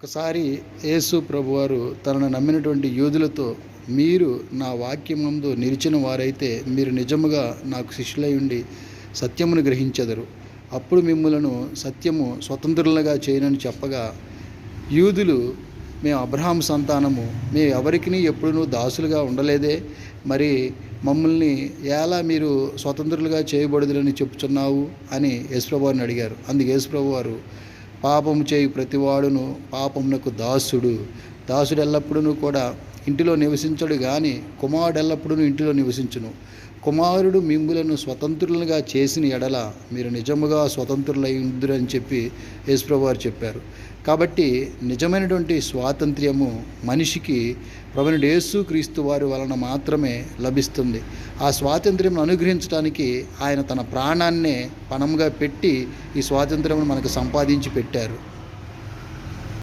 ఒకసారి యేసు ప్రభువారు తనను నమ్మినటువంటి యూదులతో, మీరు నా వాక్యమందు నిలిచిన వారైతే మీరు నిజముగా నాకు శిష్యులై ఉండి సత్యమును గ్రహించెదరు. అప్పుడు మిమ్ములను సత్యము స్వతంత్రులుగా చేయనని చెప్పగా, యూదులు, మేము అబ్రహాము సంతానము, మేము ఎవరికిని ఎప్పుడూ దాసులుగా ఉండలేదే, మరి మమ్మల్ని ఎలా మీరు స్వతంత్రులుగా చేయబడుదురని చెప్పుచున్నావు అని యేసుప్రభువారిని అడిగారు. అందుకు యేసుప్రభువారు, పాపము చేయు ప్రతివాడును పాపమునకు దాసుడు. దాసుడు ఎల్లప్పుడూ కూడా ఇంటిలో నివసించడు, కానీ కుమారుడు ఎల్లప్పుడూ ఇంటిలో నివసించును. కుమారుడు మిమ్ములను స్వతంత్రులుగా చేసిన ఎడల మీరు నిజముగా స్వతంత్రులై ఉందురని చెప్పి యేసుప్రభువారు చెప్పారు. కాబట్టి నిజమైనటువంటి స్వాతంత్ర్యము మనిషికి ప్రభువైన యేసుక్రీస్తు వారి వలన మాత్రమే లభిస్తుంది. ఆ స్వాతంత్ర్యం అనుగ్రహించడానికి ఆయన తన ప్రాణాన్నే పణముగా పెట్టి ఈ స్వాతంత్ర్యమును మనకు సంపాదించి పెట్టారు.